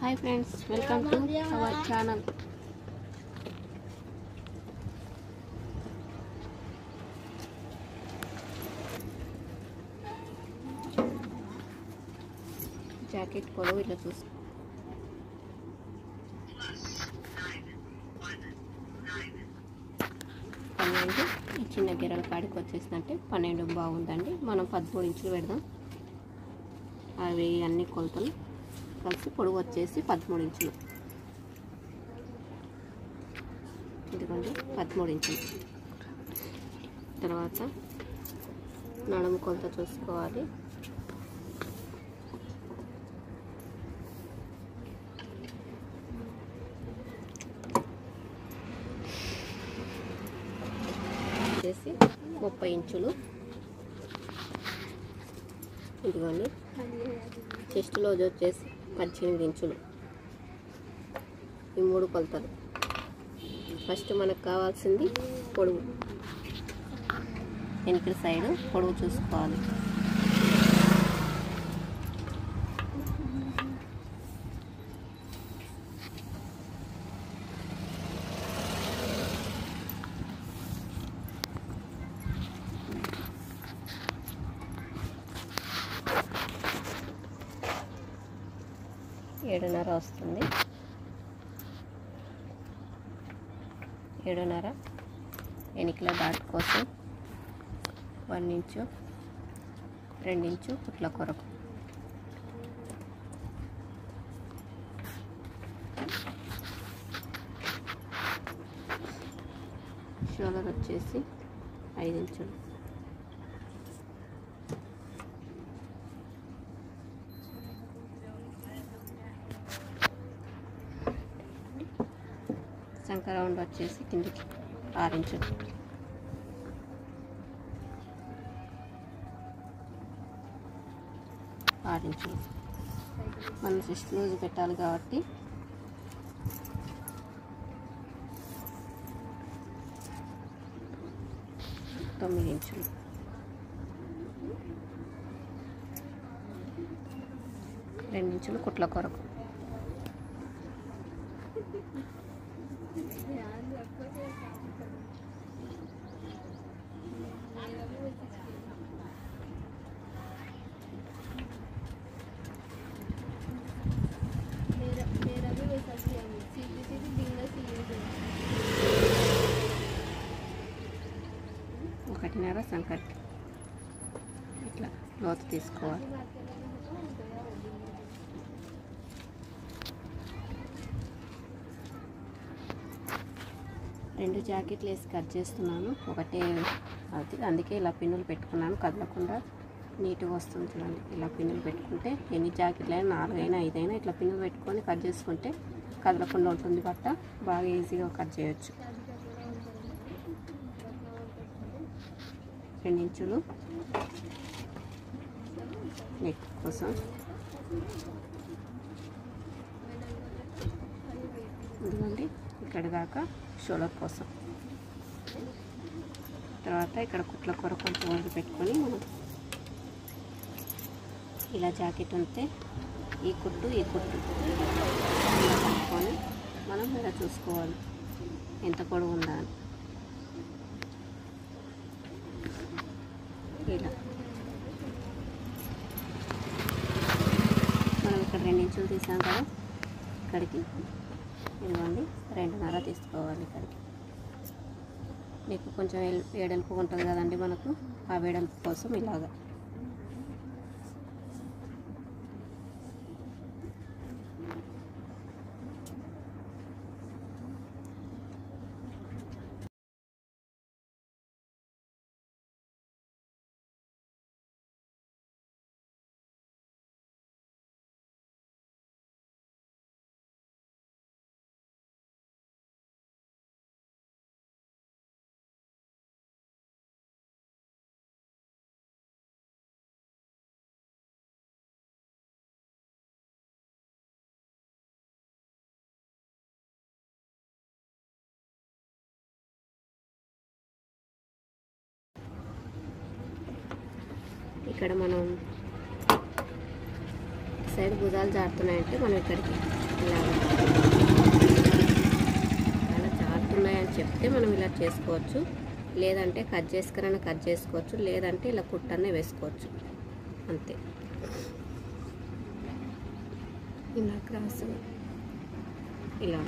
Hi friends, welcome to our channel. Jacket పొడవు ఇలా చూసి 12 ఈ చిన్న గెరల కాడికి వచ్చేసిందంటే 12 బాగుందండి. మనం 13 ఇంచులు పెడదాం. అవి అన్ని కొలతలు కలిసి పొడవు వచ్చేసి 13 ఇంచులు. ఇదిగోండి 13 ఇంచులు. తర్వాత నడుము కొలత చూసుకోవాలి. వచ్చేసి 30 ఇంచులు. ఇదిగోండి చెస్ట్ లోజ్ వచ్చేసి 18 ఇంచులు. ఈ 3 కొలతలు. ఫస్ట్ మనకు కావాల్సింది పొడవు, వెనక సైడ్ పొడవు చూసుకోవాలి. ఏడున్నర వస్తుంది. 7.5 వెనికల డాట్ కోసం 1 ఇంచు 2 ఇంచు కుట్ల కొరకు. షోల్డర్ వచ్చేసి 5 ఇంచులు. సంక రౌండ్ వచ్చేసి కిందికి 6 ఇంచులు. మనం చెస్ట్ లూజ్ పెట్టాలి కాబట్టి 9 ఇంచులు. రెండు ఇంచులు కుట్ల కొరకు. ఒకటిన్నర సంకటి ఇట్లా లోతు తీసుకోవాలి. రెండు జాకెట్లు వేసి కట్ చేస్తున్నాను. ఒకటే అది, అందుకే ఇలా పిన్నులు పెట్టుకున్నాను. కదలకుండా నీట్గా వస్తుంది చూడండి. ఇలా పిన్నులు పెట్టుకుంటే ఎన్ని జాకెట్లు అయినా 4 అయినా 5 అయినా ఇట్లా పిన్నులు పెట్టుకొని కట్ చేసుకుంటే కదలకుండా ఉంటుంది. బట్ట బాగా ఈజీగా కట్ చేయొచ్చు. 2 ఇంచులు నెక్ కోసం. ఇదిగోండి ఇక్కడ దాకా షోల్డర్ కోసం. తర్వాత ఇక్కడ కుట్ల కొరకు కొంచెం వదిలి పెట్టుకొని మనం ఇలా జాకెట్ ఉంటే ఈ కుట్టు పెట్టుకొని మనం ఇలా చూసుకోవాలి ఎంత పొడవు ఉందా అని. ఇలా మనం ఇక్కడ 2 ఇంచులు తీసాం కదా, ఇక్కడికి ఇదిగోండి 2.5 తీసుకోవాలి. ఇక్కడికి నీకు కొంచెం వెడల్పు ఉంటుంది కదండి మనకు, ఆ వెడల్పు కోసం ఇలాగా. ఇక్కడ మనం సైడ్ భుజాలు జారుతున్నాయంటే మనం ఇక్కడికి ఇలా అలా జారుతున్నాయని చెప్తే మనం ఇలా చేసుకోవచ్చు. లేదంటే కట్ చేసుకురని కట్ చేసుకోవచ్చు, లేదంటే ఇలా కుట్టనే వేసుకోవచ్చు అంతే. ఇలా క్రాస్ ఇలా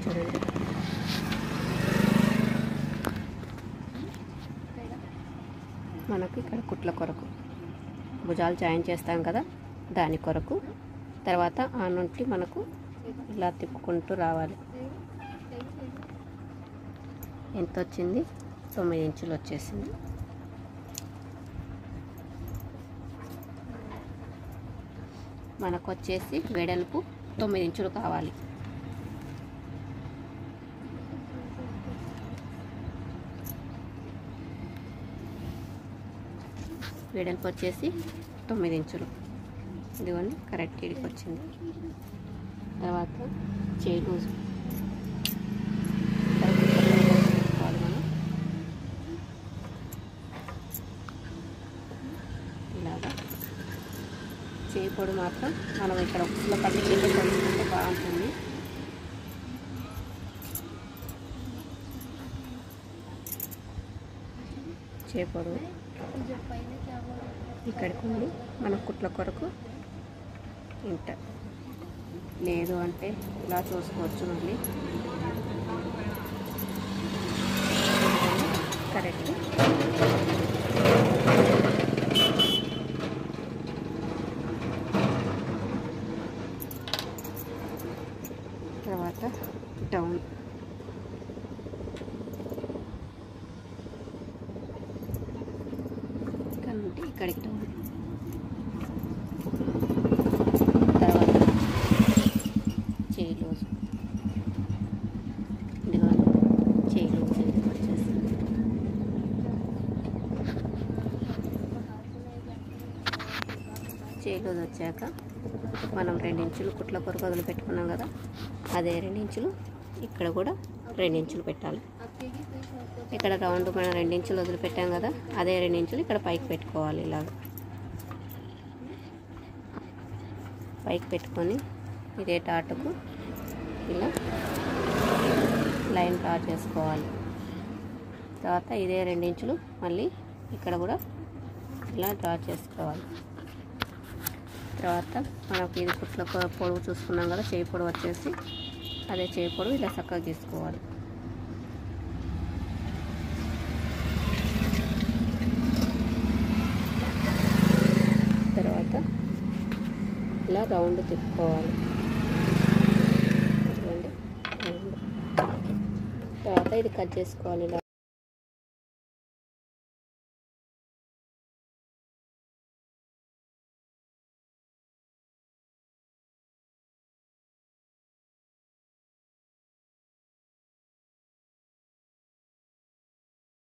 చూడండి. మనకు ఇక్కడ కుట్ల కొరకు భుజాలు జాయిన్ చేస్తాం కదా, దాని కొరకు. తర్వాత ఆ నుండి మనకు ఇలా తిప్పుకుంటూ రావాలి. ఎంత వచ్చింది? 9 ఇంచులు వచ్చేసింది. మనకు వచ్చేసి వెడల్పు 9 ఇంచులు కావాలి. వెడల్పు వచ్చేసి 9 ఇంచులు. ఇదిగోండి కరెక్ట్ ఇడికి వచ్చింది. తర్వాత చేయి లూజు మనం ఇలాగా. చేయి పొడి మాత్రం మనం ఇక్కడ ఒకసారి పట్టి కొలుచుకుంటే బాగుంటుంది. చేయి పొడి ఇక్కడికి ఉంది. మన కుట్ల కొరకు ఇంత లేదు అంటే ఇలా చూసుకోవచ్చు. మళ్ళీ కరెక్ట్. తర్వాత డౌన్ ఇక్కడికి డౌన్. తర్వాత చేయి లూజ్, ఇదిగో చేయి లూజ్ వచ్చేసింది. చేయి లూజ్ వచ్చాక మనం 2 ఇంచులు కుట్ల కొరకు వదిలిపెట్టుకున్నాం కదా, అదే 2 ఇంచులు ఇక్కడ కూడా 2 ఇంచులు పెట్టాలి. ఇక్కడ రౌండ్ మనం 2 ఇంచులు వదిలిపెట్టాం కదా, అదే 2 ఇంచులు ఇక్కడ పైకి పెట్టుకోవాలి. ఇలాగ పైకి పెట్టుకొని ఇదే టాటుకు ఇలా లైన్ డ్రా చేసుకోవాలి. తర్వాత ఇదే 2 ఇంచులు మళ్ళీ ఇక్కడ కూడా ఇలా డ్రా చేసుకోవాలి. తర్వాత మనకు ఇది కుట్ల పొడవు చూసుకున్నాం కదా, చేయి పొడవు వచ్చేసి అదే చేయి పొడవు ఇలా చక్కగా తీసుకోవాలి. తర్వాత ఇలా రౌండ్ తిప్పుకోవాలి. తర్వాత ఇది కట్ చేసుకోవాలి. ఇలా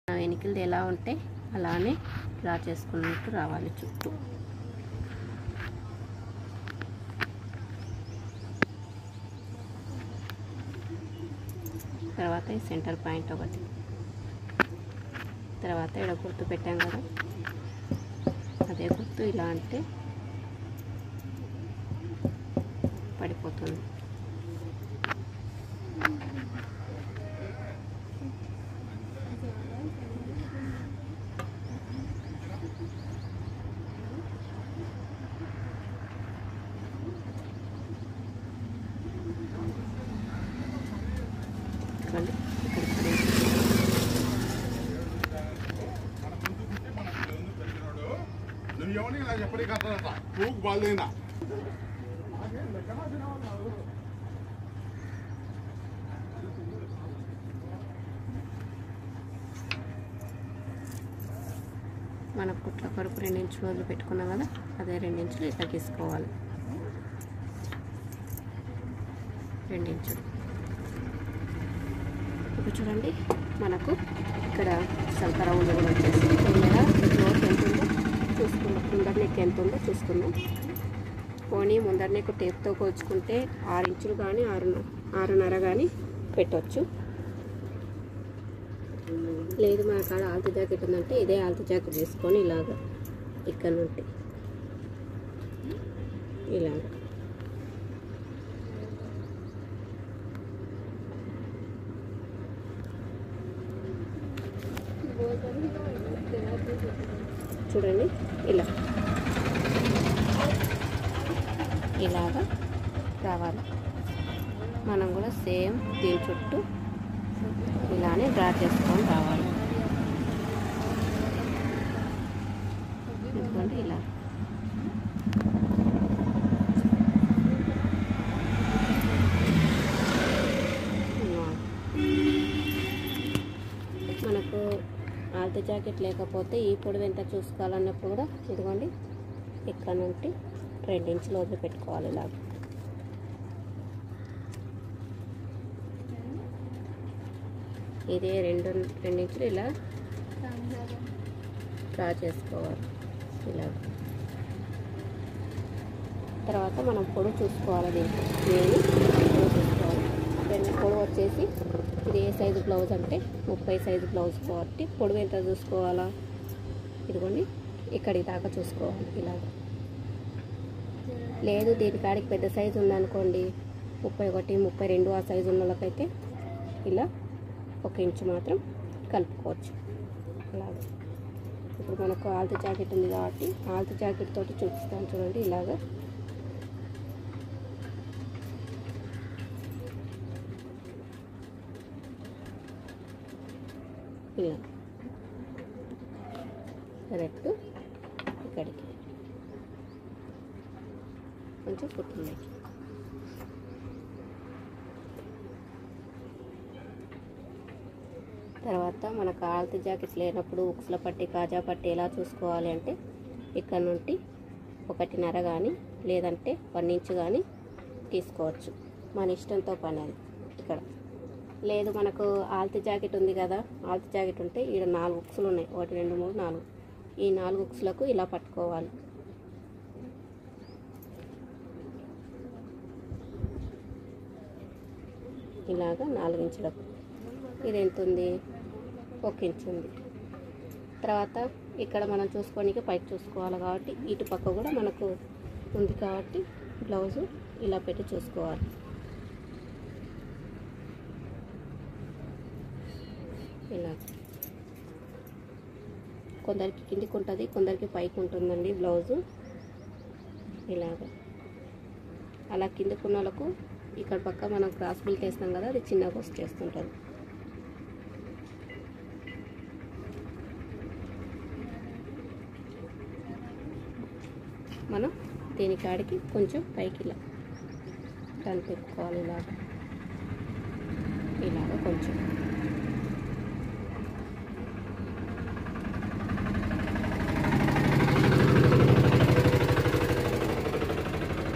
వెనుకలది ఎలా ఉంటే అలానే డ్రా చేసుకున్నట్టు రావాలి చుట్టూ. తర్వాత ఈ సెంటర్ పాయింట్ ఒకటి. తర్వాత ఇక్కడ గుర్తు పెట్టాం కదా, అదే గుర్తు ఇలా అంటే పడిపోతుంది. మన కుట్ల కొరకు 2 ఇంచులు వదిలి పెట్టుకున్నాం కదా, అదే 2 ఇంచులు ఇట్లా తీసుకోవాలి. 2 ఇంచులు ఇప్పుడు చూడండి మనకు ఇక్కడ సంక రౌండ్ కూడా వచ్చేసి ముందర లోతు ఎంత ఉందో చూసుకుందాం, ముందర నెక్ ఎంత ఉందో చూసుకుందాం. పోనీ ముందర నెక్ టేప్తో కోల్చుకుంటే 6 ఇంచులు కానీ 6.5 కానీ పెట్టవచ్చు. లేదు మన కాడ ఆల్తీ జాకెట్ ఉందంటే ఇదే ఆల్తీ జాకెట్ తీసుకొని ఇలాగ ఇక్కడ నుండి ఇలాగ చూడండి ఇలాగా రావాలి. మనం కూడా సేమ్ దీని చుట్టూ ఇలానే డ్రా చేసుకొని రావాలి. ఎందుకంటే ఇలా మనకు ఆల్తీ జాకెట్ లేకపోతే ఈ పొడవు ఎంత చూసుకోవాలన్నప్పుడు కూడా ఇదిగోండి ఇక్కడ నుండి 2 ఇంచులు వదిలి పెట్టుకోవాలి. ఇలాగ ఇదే 2 ఇంచులు ఇలా డ్రా చేసుకోవాలి. ఇలా తర్వాత మనం పొడవు చూసుకోవాలి. దీనికి పొడవు చూసుకోవాలి. పొడవు వచ్చేసి ఇది ఏ సైజు బ్లౌజ్ అంటే 30 సైజు బ్లౌజ్ కాబట్టి పొడవు ఎంత చూసుకోవాలా, ఇదిగోండి ఇక్కడి దాకా చూసుకోవాలి. ఇలాగ లేదు దీని కాడికి పెద్ద సైజు ఉందనుకోండి 31, 32 ఆ సైజు ఉన్న వాళ్ళకైతే ఇలా 1 ఇంచు మాత్రం కలుపుకోవచ్చు. అలాగే ఇప్పుడు మనకు ఆల్తీ జాకెట్ ఉంది కాబట్టి ఆల్తీ జాకెట్ తోటి చూపిస్తాను చూడండి. ఇలాగ ఇలా కరెక్ట్ ఇక్కడికి కొంచెం కుట్టుంది. తర్వాత మనకు ఆల్తీ జాకెట్ లేనప్పుడు ఉక్సుల పట్టి కాజా పట్టి ఎలా చూసుకోవాలి అంటే ఇక్కడ నుండి 1.5 కానీ లేదంటే 1 ఇంచు కానీ తీసుకోవచ్చు. మన ఇష్టంతో పని అది. ఇక్కడ లేదు మనకు ఆల్తీ జాకెట్ ఉంది కదా, ఆల్తీ జాకెట్ ఉంటే ఇక్కడ 4 ఉక్సులు ఉన్నాయి. 1 2 3 4. ఈ 4 ఉక్సులకు ఇలా పట్టుకోవాలి. ఇలాగా 4 ఇంచులకు. ఇది ఎంత ఉంది? 1 ఇంచు ఉంది. తర్వాత ఇక్కడ మనం చూసుకోనికి పైకి చూసుకోవాలి కాబట్టి ఇటు పక్క కూడా మనకు ఉంది కాబట్టి బ్లౌజు ఇలా పెట్టి చూసుకోవాలి. ఇలా కొందరికి కిందికి ఉంటుంది, కొందరికి పైకి ఉంటుందండి బ్లౌజు. ఇలాగ అలా కిందకు ఉన్న వాళ్ళకు ఇక్కడ పక్క మనం క్రాస్ బిల్ట్ వేస్తాం కదా, అది చిన్నగా వచ్చేస్తుంటుంది. మనం దీని కాడికి కొంచెం పైకి ఇలా టర్న్ పెట్టుకోవాలి. ఇలాగ కొంచెం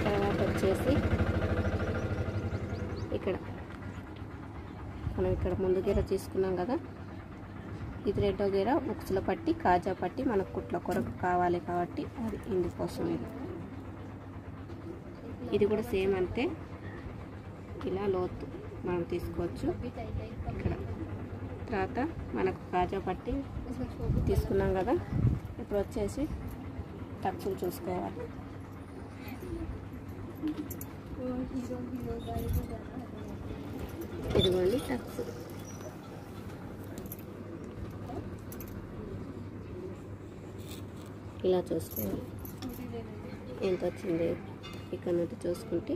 తర్వాత వచ్చేసి ఇక్కడ మనం ఇక్కడ ముందు గీర తీసుకున్నాం కదా, ఇది 2వ గీర ఉక్సుల పట్టి కాజా పట్టి మనకు కుట్ల కొరకు కావాలి కాబట్టి అది ఇందుకోసం. ఇది కూడా సేమ్ అంతే. ఇలా లోతు మనం తీసుకోవచ్చు. ఇక్కడ తర్వాత మనకు కాజా పట్టి తీసుకున్నాం కదా, ఇప్పుడు వచ్చేసి టక్సులు చూసుకోవాలి. ఇదిగోండి టక్స్. ఇలా చూసుకోవాలి ఎంత వచ్చింది. ఇక్కడ నుండి చూసుకుంటే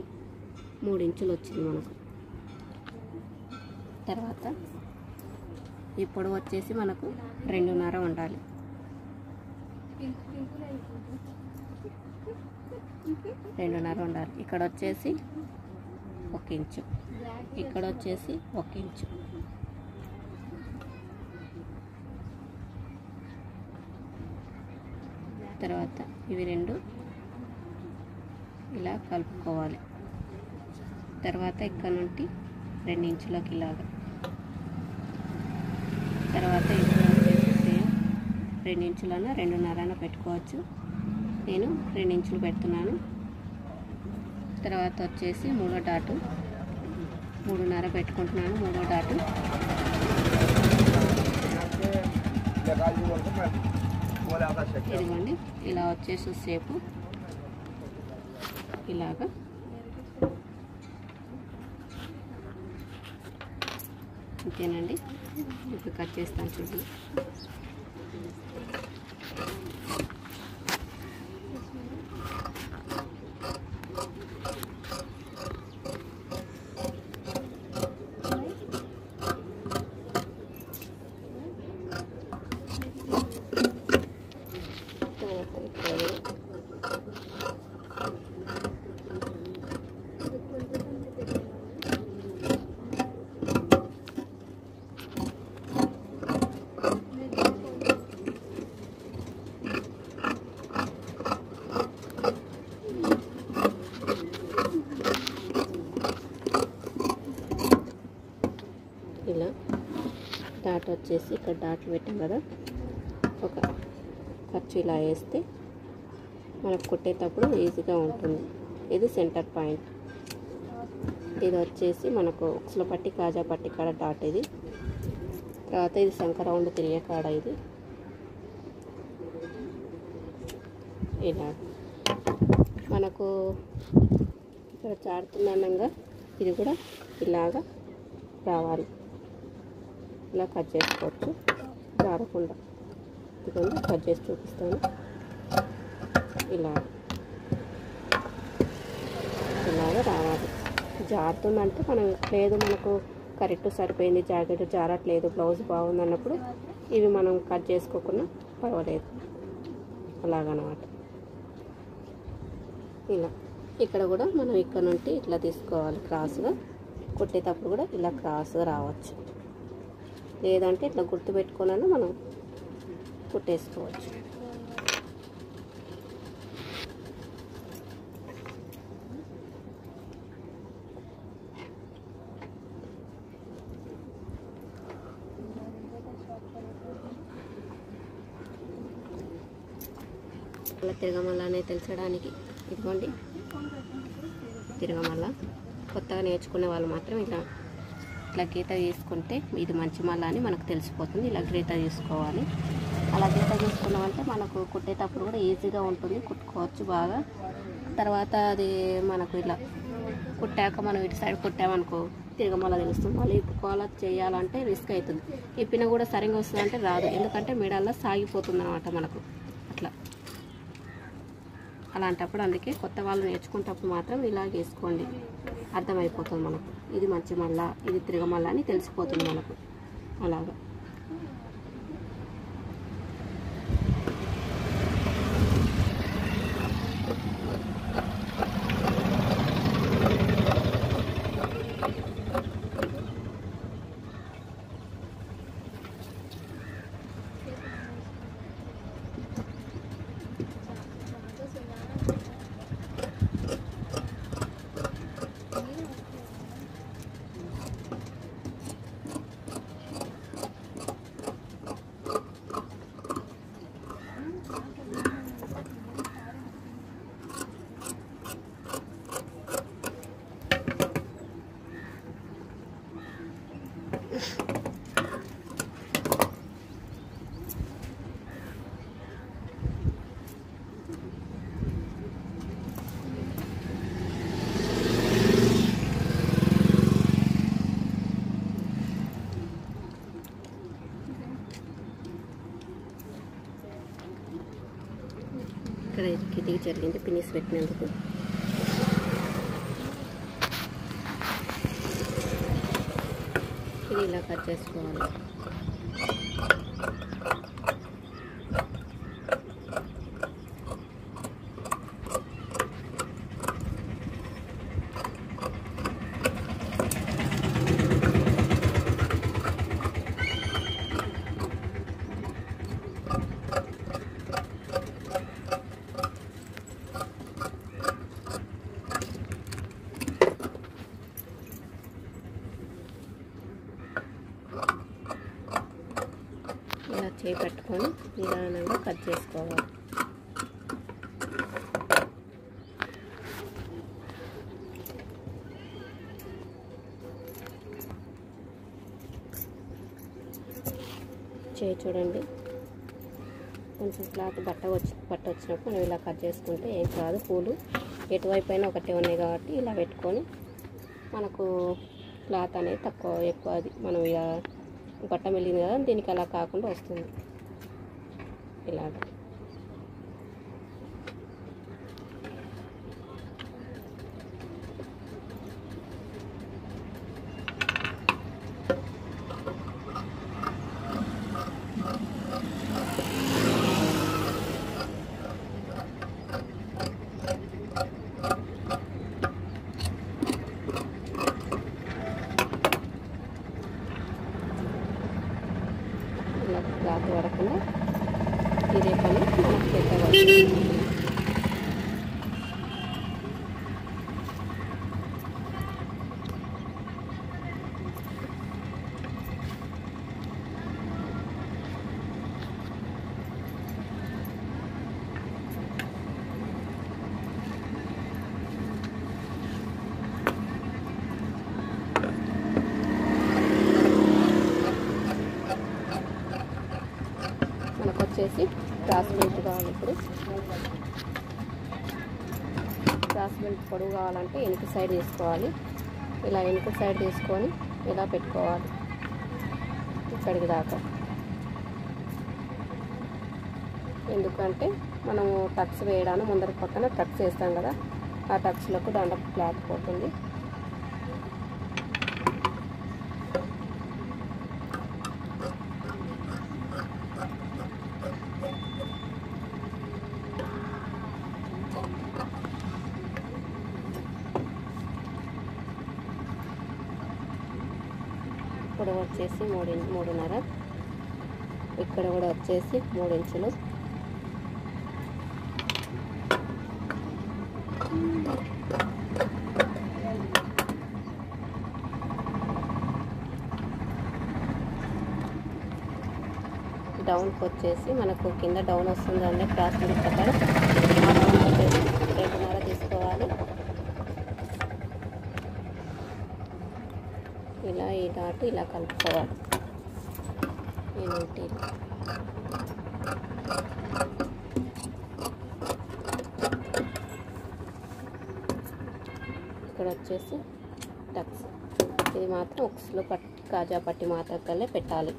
3 ఇంచులు వచ్చింది మనకు. తర్వాత ఈ పొడవు వచ్చేసి మనకు 2.5 ఉండాలి. 2.5 ఉండాలి. ఇక్కడ వచ్చేసి 1 ఇంచు, ఇక్కడ వచ్చేసి 1 ఇంచు. తర్వాత ఇవి 2 ఇలా కలుపుకోవాలి. తర్వాత ఇక్కడ నుండి 2 ఇంచులకి ఇలాగా తర్వాత ఇప్పుడు వచ్చేసి సేమ్ 2 ఇంచులన 2.5 పెట్టుకోవచ్చు. నేను 2 ఇంచులు పెడుతున్నాను. తర్వాత వచ్చేసి 3వ డాటు 3.5 పెట్టుకుంటున్నాను. 3వ డాటు ఇదిగోండి ఇలా వచ్చేసి షేపు ఇలాగా ఓకేనండి. ఇప్పుడు కట్ చేస్తాను చూడండి. ఇలా డాట్ వచ్చేసి ఇక్కడ డాట్లు పెట్టాం కదా, ఒక ఖర్చు ఇలా వేస్తే మనకు కుట్టేటప్పుడు ఈజీగా ఉంటుంది. ఇది సెంటర్ పాయింట్. ఇది వచ్చేసి మనకు ఉక్సుల పట్టి కాజా పట్టి కాడ డాట్ ఇది. తర్వాత ఇది శంఖ రౌండ్ తిరిగే కాడ ఇది ఇలా మనకు ఇక్కడ చారుతుందనంగా ఇది కూడా ఇలాగా రావాలి. ఇలా కట్ చేసుకోవచ్చు జారకుండా. ఇదిగోండి కట్ చేసి చూపిస్తాను. ఇలాగా రావాలి. జారుతుందంటే మనం లేదు మనకు కరెక్ట్ సరిపోయింది, జాకెట్ జారట్లేదు, బ్లౌజ్ బాగుంది అన్నప్పుడు ఇవి మనం కట్ చేసుకోకుండా పర్వాలేదు. అలాగనమాట. ఇలా ఇక్కడ కూడా మనం ఇక్కడ నుండి ఇట్లా తీసుకోవాలి క్రాస్గా. కుట్టేటప్పుడు కూడా ఇలా క్రాస్గా రావచ్చు. లేదంటే ఇట్లా గుర్తు పెట్టుకున్నాను మనం కుట్టేసుకోవచ్చు. అలా తిరగమల్లనే తెలిసడానికి ఇదిగోండి తిరగమల్ల. కొత్తగా నేర్చుకునే వాళ్ళు మాత్రం ఇట్లా గీత తీసుకుంటే ఇది మంచి మల్ల అని మనకు తెలిసిపోతుంది. ఇలా గీత తీసుకోవాలి. అలా గీత తీసుకున్నామంటే మనకు కుట్టేటప్పుడు కూడా ఈజీగా ఉంటుంది, కుట్టుకోవచ్చు బాగా. తర్వాత అది మనకు ఇలా కుట్టాక మనం ఇటు సైడ్ కుట్టామనుకో తిరగమల్ల తెలుస్తుంది. మళ్ళీ ఇప్పుకోవాలా చేయాలంటే రిస్క్ అవుతుంది. ఇప్పిన కూడా సరిగ్గా వస్తుందంటే రాదు, ఎందుకంటే మెడల్లో సాగిపోతుంది అన్నమాట మనకు అట్లా. అలాంటప్పుడు అందుకే కొత్త వాళ్ళు నేర్చుకునేటప్పుడు మాత్రం ఇలా వేసుకోండి, అర్థమైపోతుంది మనకు. ఇది మంచి మల్ల, ఇది తిరగమల్ల అని తెలిసిపోతుంది మనకు. అలాగా ఇక్కడ కిటికీ జరిగింది పినిస్ పెట్టినందుకు. ఇది ఇలా కట్ చేసుకోవాలి. చేయి పెట్టుకొని నిదానంగా కట్ చేసుకోవాలి. చేయి చూడండి, కొంచెం క్లాత్ బట్ట వచ్చినప్పుడు మనం ఇలా కట్ చేసుకుంటే ఏం కాదు. పూలు ఎటువైపు అయినా ఒకటే ఉన్నాయి కాబట్టి ఇలా పెట్టుకొని మనకు క్లాత్ అనేది ఎక్కువ అది మనం ఇక బట్ట మెలిగింది కదా, దీనికి అలా కాకుండా వస్తుంది. ఇలాగ క్లాత్ పడకుండా ఇదే పని మనకు పెట్టవచ్చు. మనకు వచ్చేసి క్రాస్ బెల్ట్ కావాలి. ఇప్పుడు క్రాస్ బెల్ట్ పొడవు కావాలంటే వెనుక సైడ్ తీసుకోవాలి. ఇలా వెనుక సైడ్ తీసుకొని ఇలా పెట్టుకోవాలి ఇక్కడికి దాకా. ఎందుకంటే మనము టక్స్ వేయడానికి ముందర పక్కన టక్స్ వేస్తాం కదా, ఆ టక్స్లకు దండ క్లాత్ పోతుంది. ఇప్పుడు వచ్చేసి 3.5, ఇక్కడ కూడా వచ్చేసి 3 ఇంచులు. డౌన్కి వచ్చేసి మనకు కింద డౌన్ వస్తుంది అంటే క్రాస్ బెల్ట్ ప్రకారం ఆ డౌన్ వచ్చేసి 2.5 తీసుకోవాలి. ఇలా ఈ డాట్ ఇలా కలుపుకోవాలి. ఏంటి ఇక్కడ వచ్చేసి టక్స్, ఇది మాత్రం ఉక్స్లో కాజా పట్టి మాత్రమే పెట్టాలి.